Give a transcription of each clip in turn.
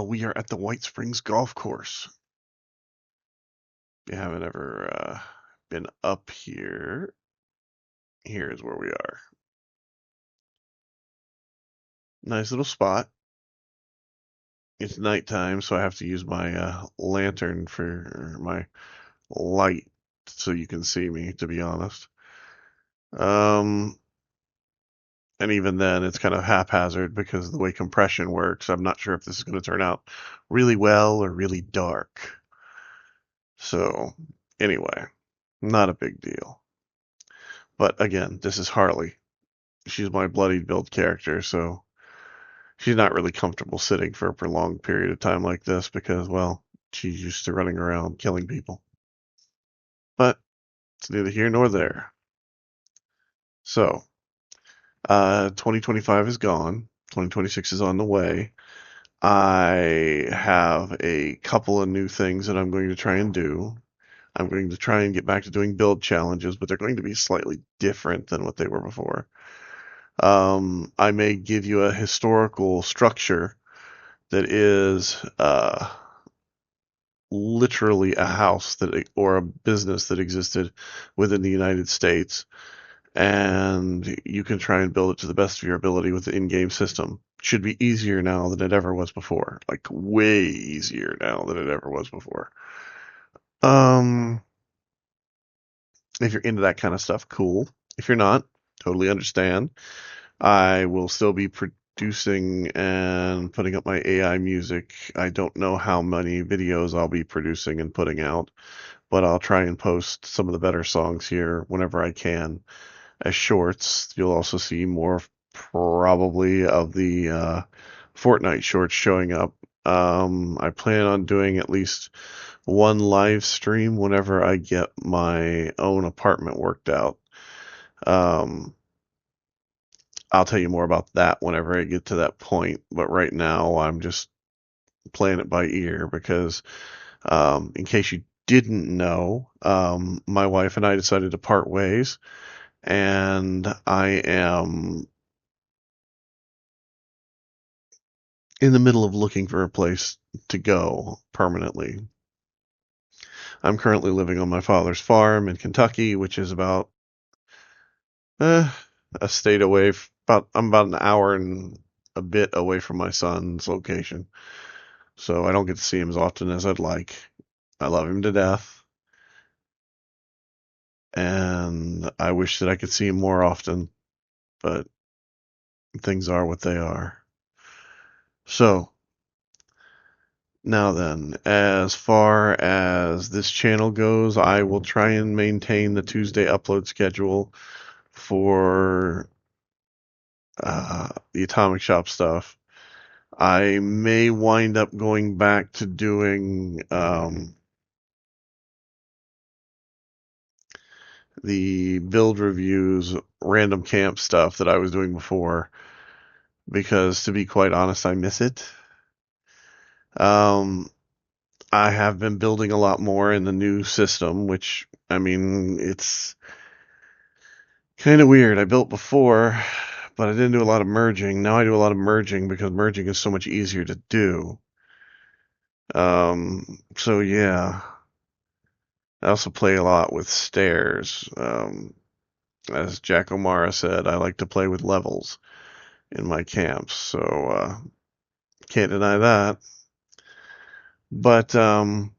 We are at the White Springs Golf Course. If you haven't ever been up here, here's where we are. Nice little spot. It's nighttime, so I have to use my lantern for my light so you can see me, to be honest. Um, and even then, it's kind of haphazard because of the way compression works. I'm not sure if this is going to turn out really well or really dark. So, anyway, not a big deal. But again, this is Harley. She's my bloodied build character, so she's not really comfortable sitting for a prolonged period of time like this because, well, she's used to running around killing people. But it's neither here nor there. So, 2025 is gone. 2026 is on the way. I have a couple of new things that I'm going to try and do. I'm going to try and get back to doing build challenges, but they're going to be slightly different than what they were before. I may give you a historical structure that is literally a house or a business that existed within the United States, and you can try and build it to the best of your ability with the in-game system. Should be easier now than it ever was before, like way easier now than it ever was before. Um, if you're into that kind of stuff, cool. If you're not, totally understand. I will still be producing and putting up my AI music. I don't know how many videos I'll be producing and putting out, but I'll try and post some of the better songs here whenever I can as shorts. You'll also see more probably of the Fortnite shorts showing up. I plan on doing at least one live stream whenever I get my own apartment worked out. Um, I'll tell you more about that whenever I get to that point. But right now, I'm just playing it by ear because, in case you didn't know, my wife and I decided to part ways, and I am in the middle of looking for a place to go permanently. I'm currently living on my father's farm in Kentucky, which is about uh, a state away. I'm about an hour and a bit away from my son's location. So I don't get to see him as often as I'd like. I love him to death, and I wish that I could see him more often, but things are what they are. So, now then, as far as this channel goes, I will try and maintain the Tuesday upload schedule for the Atomic Shop stuff. I may wind up going back to doing the build reviews, random camp stuff that I was doing before, because to be quite honest, I miss it. Um, I have been building a lot more in the new system, which, I mean, it's kind of weird. I built before, but I didn't do a lot of merging. Now I do a lot of merging because merging is so much easier to do. So yeah. I also play a lot with stairs. As Jack O'Mara said, I like to play with levels in my camps, so can't deny that. But I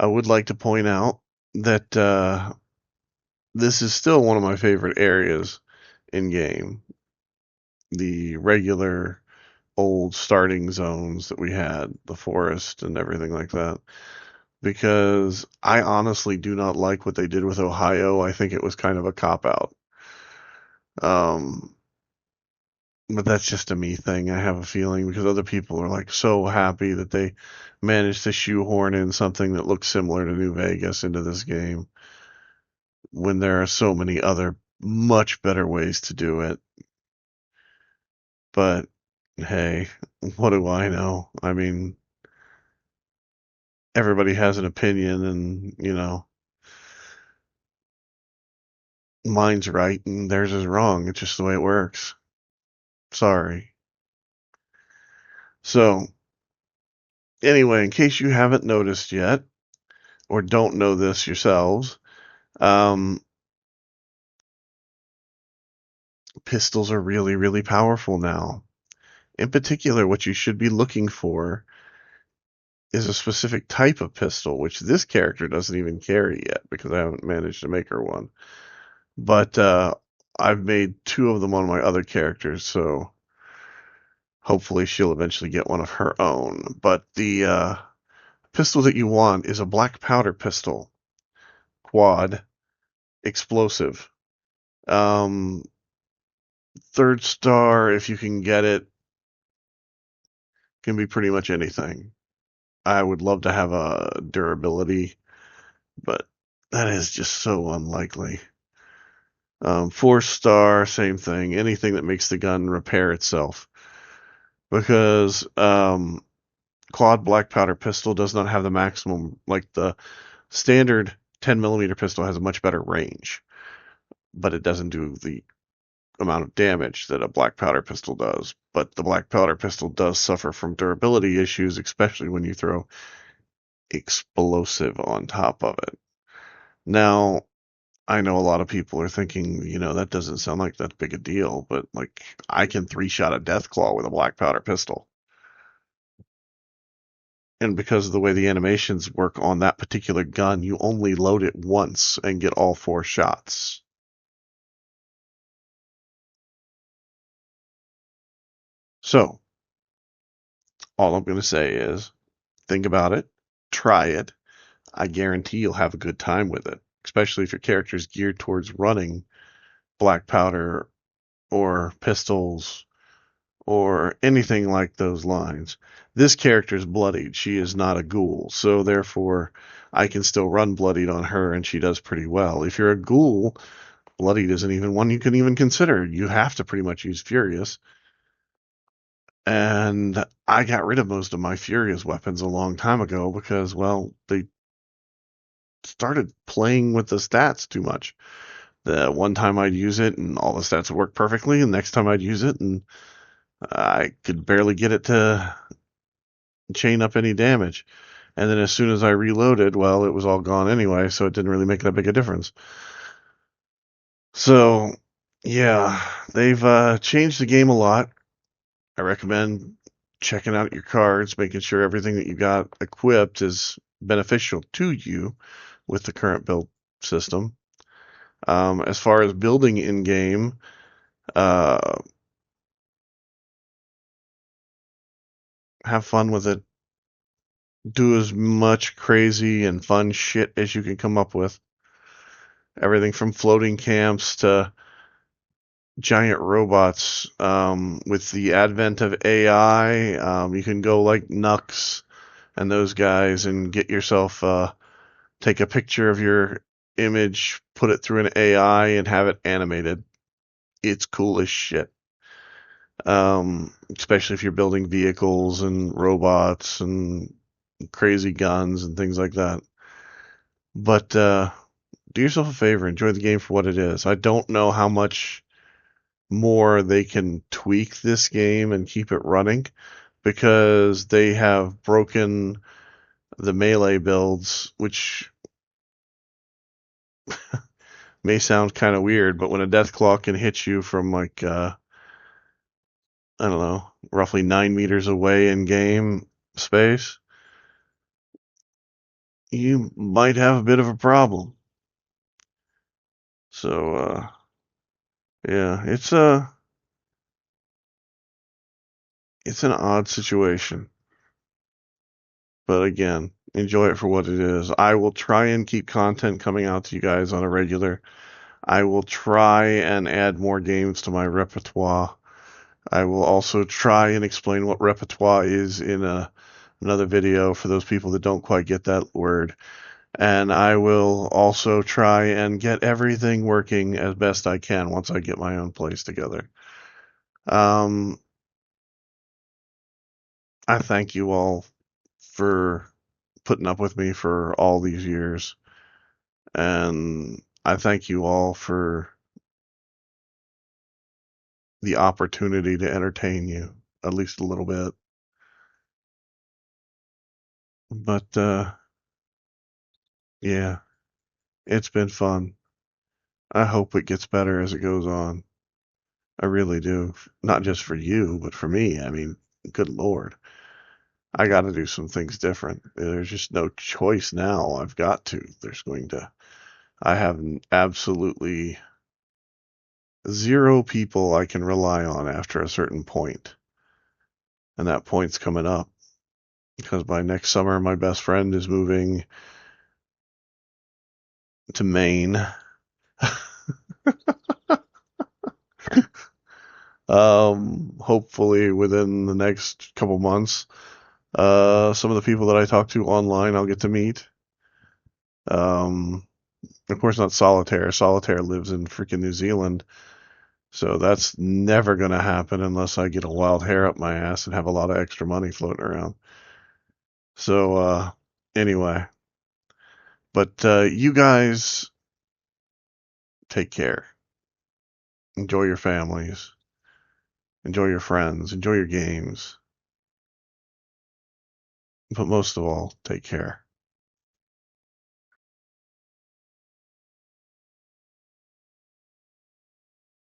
would like to point out that this is still one of my favorite areas in game. The regular old starting zones that we had, the forest and everything like that. Because I honestly do not like what they did with Ohio. I think it was kind of a cop out. Um, but that's just a me thing. I have a feeling because other people are like so happy that they managed to shoehorn in something that looks similar to New Vegas into this game when there are so many other much better ways to do it. But hey, what do I know? I mean, everybody has an opinion and, mine's right and theirs is wrong. It's just the way it works. Sorry. So, Anyway, in case you haven't noticed yet, or don't know this yourselves, um, pistols are really, really powerful now. In particular, what you should be looking for is a specific type of pistol, which this character doesn't even carry yet because I haven't managed to make her one. But I've made two of them on my other characters, so hopefully she'll eventually get one of her own. But the pistol that you want is a black powder pistol, quad, explosive. Um, third star, if you can get it, can be pretty much anything. I would love to have a durability, but that is just so unlikely. 4 star, same thing. Anything that makes the gun repair itself. Because quad black powder pistol does not have the maximum, like the standard 10 millimeter pistol has a much better range, but it doesn't do the amount of damage that a black powder pistol does. But the black powder pistol does suffer from durability issues, especially when you throw explosive on top of it. Now, I know a lot of people are thinking, that doesn't sound like that big a deal, but like I can 3-shot a Deathclaw with a black powder pistol. And because of the way the animations work on that particular gun, you only load it once and get all 4 shots. So, all I'm going to say is think about it, try it. I guarantee you'll have a good time with it, especially if your character is geared towards running black powder or pistols or anything like those lines. This character is bloodied. She is not a ghoul, so therefore I can still run bloodied on her and she does pretty well. If you're a ghoul, bloodied isn't even one you can even consider. You have to pretty much use furious. And I got rid of most of my furious weapons a long time ago because, well, they started playing with the stats too much. The one time I'd use it and all the stats would work perfectly, and the next time I'd use it and I could barely get it to chain up any damage. And then as soon as I reloaded, well, it was all gone anyway, so it didn't really make that big a difference. So, yeah, they've changed the game a lot. I recommend checking out your cards, making sure everything that you got equipped is beneficial to you with the current build system. As far as building in game, uh, have fun with it. Do as much crazy and fun shit as you can come up with. Everything from floating camps to giant robots. With the advent of AI, you can go like Nux and those guys and get yourself take a picture of your image, put it through an AI, and have it animated. It's cool as shit. Especially if you're building vehicles and robots and crazy guns and things like that. But do yourself a favor, enjoy the game for what it is. I don't know how much more they can tweak this game and keep it running because they have broken the melee builds, which may sound kind of weird, but when a Deathclaw can hit you from like, I don't know, roughly 9 meters away in game space, you might have a bit of a problem. So, yeah, it's an odd situation. But again, enjoy it for what it is. I will try and keep content coming out to you guys on a regular. I will try and add more games to my repertoire. I will also try and explain what repertoire is in another video for those people that don't quite get that word. And I will also try and get everything working as best I can once I get my own place together. Um, I thank you all for putting up with me for all these years. And I thank you all for the opportunity to entertain you, at least a little bit. But yeah, it's been fun. I hope it gets better as it goes on. I really do. Not just for you, but for me. I mean, good Lord. I got to do some things different. There's just no choice now. I've got to. I have absolutely zero people I can rely on after a certain point, and that point's coming up because by next summer, my best friend is moving to Maine. Hopefully within the next couple months. Some of the people that I talk to online, I'll get to meet. Um, of course, not Solitaire. Solitaire lives in freaking New Zealand. So that's never going to happen unless I get a wild hair up my ass and have a lot of extra money floating around. So, anyway, but you guys take care. Enjoy your families. Enjoy your friends. Enjoy your games. But most of all, take care.